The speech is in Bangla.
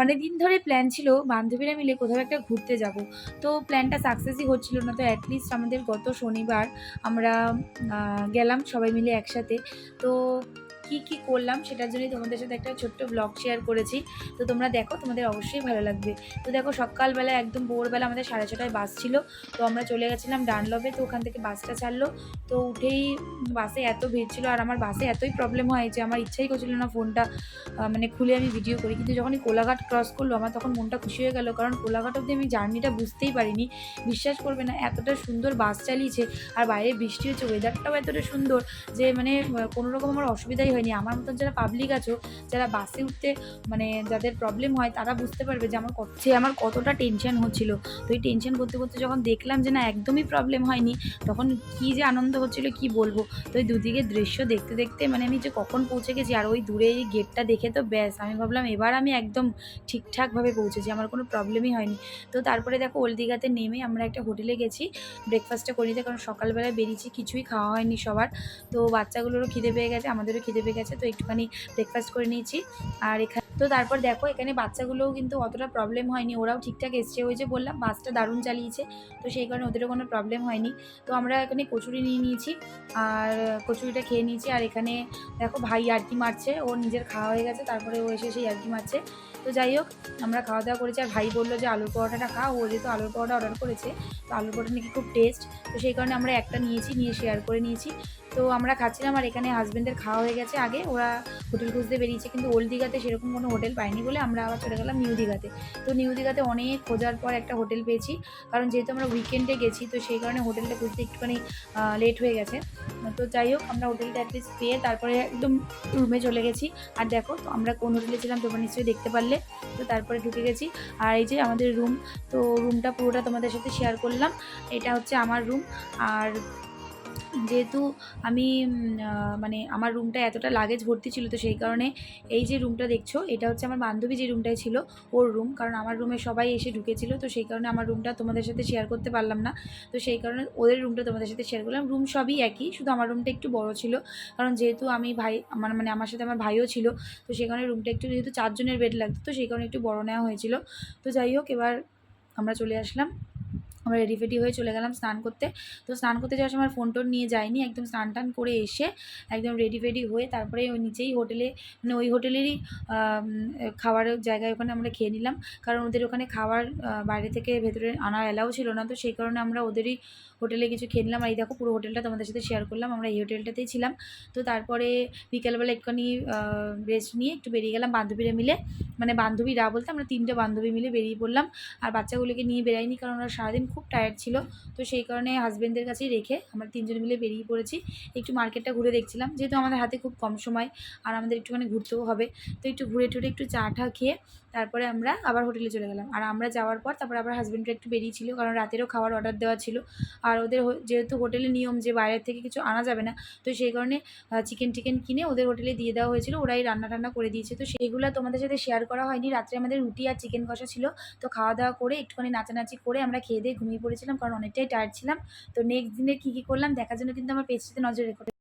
অনেকদিন ধরে প্ল্যান ছিল বান্ধবীরা মিলে কোথাও একটা ঘুরতে যাব। তো প্ল্যানটা সাকসেসই হচ্ছিল না। তো অ্যাটলিস্ট আমাদের গত শনিবার আমরা গেলাম সবাই মিলে একসাথে। তো কি করলাম সেটার জন্যই তোমাদের সাথে একটা ছোট্ট ব্লগ শেয়ার করেছি। তো তোমরা দেখো, তোমাদের অবশ্যই ভালো লাগবে। তো দেখো, সকালবেলা একদম ভোরবেলা আমাদের 6:30টায় বাস ছিল। তো আমরা চলে গেছিলাম ডানলপে। তো ওখান থেকে বাসটা ছাড়লো। তো উঠেই বাসে এত ভিড় ছিল, আর আমার বাসে এতই প্রবলেম হয় যে আমার ইচ্ছাই করছিল না ফোনটা মানে খুলে আমি ভিডিও করি। কিন্তু যখনই কোলাঘাট ক্রস করলো আমার তখন মনটা খুশি হয়ে গেল, কারণ কোলাঘাট অবধি আমি জার্নিটা বুঝতেই পারিনি। বিশ্বাস করবে না, এতটা সুন্দর বাস চালিয়েছে, আর বাইরে বৃষ্টি হচ্ছে, ওয়েদারটাও এতটা সুন্দর যে মানে কোনো রকম আমার অসুবিধাই হয়নি। আমার মতন যারা পাবলিক আছো, যারা বাসে উঠতে মানে যাদের প্রবলেম হয়, তারা বুঝতে পারবে যে আমার কতটা টেনশন হচ্ছিল। তো এই টেনশন করতে করতে যখন দেখলাম যে না, একদমই প্রবলেম হয়নি, তখন কী যে আনন্দ হচ্ছিল কি বলবো। তো ওই দুদিকের দৃশ্য দেখতে দেখতে মানে আমি যে কখন পৌঁছে গেছি, আর ওই দূরে এই গেটটা দেখে তো ব্যাস আমি ভাবলাম এবার আমি একদম ঠিকঠাকভাবে পৌঁছেছি, আমার কোনো প্রবলেমই হয়নি। তো তারপরে দেখো, ওল্ড দীঘাতে নেমে আমরা একটা হোটেলে গেছি ব্রেকফাস্টটা করে নিতে, কারণ সকালবেলায় বেরিয়েছি, কিছুই খাওয়া হয়নি সবার। তো বাচ্চাগুলোরও খিদে পেয়ে গেছে, আমাদেরও খিদে পেয়ে গেছে, তো একটুখানি ব্রেকফাস্ট করে নিয়েছি। আর এখানে তো তারপর দেখো, এখানে বাচ্চাগুলোও কিন্তু অতটা প্রবলেম হয়নি, ওরাও ঠিকঠাক এসছে। ওই যে বললাম বাসটা দারুণ চালিয়েছে, তো সেই কারণে ওদেরও কোনো প্রবলেম হয়নি। তো আমরা এখানে কচুরি নিয়ে নিয়েছি, আর কচুরিটা খেয়ে নিয়েছি। আর এখানে দেখো, ভাই ইয়ার্কি মারছে, ওর নিজের খাওয়া হয়ে গেছে, তারপরে ও এসে সেই ইয়ার্কি মারছে। তো যাই হোক, আমরা খাওয়া দাওয়া করেছি, আর ভাই বললো যে আলুর পরোটাটা খাও। ও যেহেতু আলুর পরোটা অর্ডার করেছে, তো আলুর পরোটা নাকি খুব টেস্ট, তো সেই কারণে আমরা একটা নিয়েছি, নিয়ে শেয়ার করে নিয়েছি। তো আমরা খাচ্ছিলাম, আর এখানে হাজব্যান্ডের খাওয়া হয়ে গেছে আগে, ওরা হোটেল খুঁজতে বেরিয়েছে, কিন্তু ওল্ড দীঘাতে সেরকম কোনো হোটেল পাইনি বলে আমরা আবার চলে গেলাম নিউ দীঘাতে। তো নিউ দীঘাতে অনেক খোঁজার পর একটা হোটেল পেয়েছি, কারণ যেহেতু আমরা উইকেন্ডে গেছি, তো সেই কারণে হোটেলটা খুঁজতে একটুখানি লেট হয়ে গেছে। তো যাই হোক, আমরা হোটেলটা অ্যাটলিস্ট পেয়ে তারপরে একদম রুমে চলে গেছি। আর দেখো, তো আমরা কোন হোটেলে ছিলাম তোমরা নিশ্চয়ই দেখতে পারলে। তো তারপরে ঢুকে গেছি, আর এই যে আমাদের রুম। তো রুমটা পুরোটা তোমাদের সাথে শেয়ার করলাম। এটা হচ্ছে আমার রুম। আর যেহেতু আমি মানে আমার রুমটা এতটা লাগেজ ভর্তি ছিল, তো সেই কারণে এই যে রুমটা দেখছো, এটা হচ্ছে আমার বান্ধবী যে রুমটায় ছিল ওর রুম, কারণ আমার রুমে সবাই এসে ঢুকেছিল, তো সেই কারণে আমার রুমটা তোমাদের সাথে শেয়ার করতে পারলাম না। তো সেই কারণে ওদের রুমটা তোমাদের সাথে শেয়ার করলাম। রুম সবই একই, শুধু আমার রুমটা একটু বড় ছিল, কারণ যেহেতু আমি ভাই আমার মানে আমার সাথে আমার ভাইও ছিল, তো সেই কারণে রুমটা একটু, যেহেতু 4 জনের বেড লাগতো, তো সেই কারণে একটু বড় নেওয়া হয়েছিল। তো যাই হোক, এবার আমরা চলে আসলাম, আমরা রেডি ফেডি হয়ে চলে গেলাম স্নান করতে। তো স্নান করতে যাওয়ার সময় ফোন টোন নিয়ে যাইনি, একদম স্নান টান করে এসে একদম রেডি ফেডি হয়ে তারপরে ওই নিচেই হোটেলে, মানে ওই হোটেলেরই খাবারের জায়গায় ওখানে আমরা খেয়ে নিলাম, কারণ ওদের ওখানে খাবার বাইরে থেকে ভেতরে আনা অ্যালাউ ছিল না, তো সেই কারণে আমরা ওদেরই হোটেলে কিছু খেয়ে নিলাম। আর এই দেখো, পুরো হোটেলটা তোমাদের সাথে শেয়ার করলাম, আমরা এই হোটেলটাতেই ছিলাম। তো তারপরে বিকেলবেলা একটুখানি রেস্ট নিয়ে একটু বেরিয়ে গেলাম বান্ধবীরা মিলে, মানে বান্ধবীরা বলতে আমরা 3টে বান্ধবী মিলে বেরিয়ে পড়লাম। আর বাচ্চাগুলোকে নিয়ে বেরাইনি, কারণ ওরা সারাদিন খুব টায়ার্ড ছিল, তো সেই কারণে হাজব্যান্ডের কাছেই রেখে আমরা 3জন মিলে বেরিয়ে পড়েছি। একটু মার্কেটটা ঘুরে দেখছিলাম, যেহেতু আমাদের হাতে খুব কম সময়, আর আমাদের একটুখানি ঘুরতেও হবে। তো একটু ঘুরে টুরে একটু চা টা খেয়ে তারপরে আমরা আবার হোটেলে চলে গেলাম। আর আমরা যাওয়ার পর তারপরে আবার হাজব্যান্ডরা একটু বেরিয়েছিল, কারণ রাতেরও খাবার অর্ডার দেওয়া ছিল। আর ওদের যেহেতু হোটেলের নিয়ম যে বাইরের থেকে কিছু আনা যাবে না, তো সেই কারণে চিকেন টিকেন কিনে ওদের হোটেলে দিয়ে দেওয়া হয়েছিল, ওরাই রান্না টান্না করে দিয়েছে। তো সেইগুলো তোমাদের সাথে শেয়ার করা হয়নি। রাত্রে আমাদের রুটি আর চিকেন কষা ছিল। তো খাওয়া দাওয়া করে একটুখানি নাচানাচি করে আমরা খেয়ে দিয়ে ঘুমিয়ে পড়েছিলাম, কারণ অনেকটাই টায়ার্ড ছিলাম। তো নেক্সট দিনে কী কী করলাম দেখার জন্য কিন্তু আমার পেজটিতে নজর রেখো।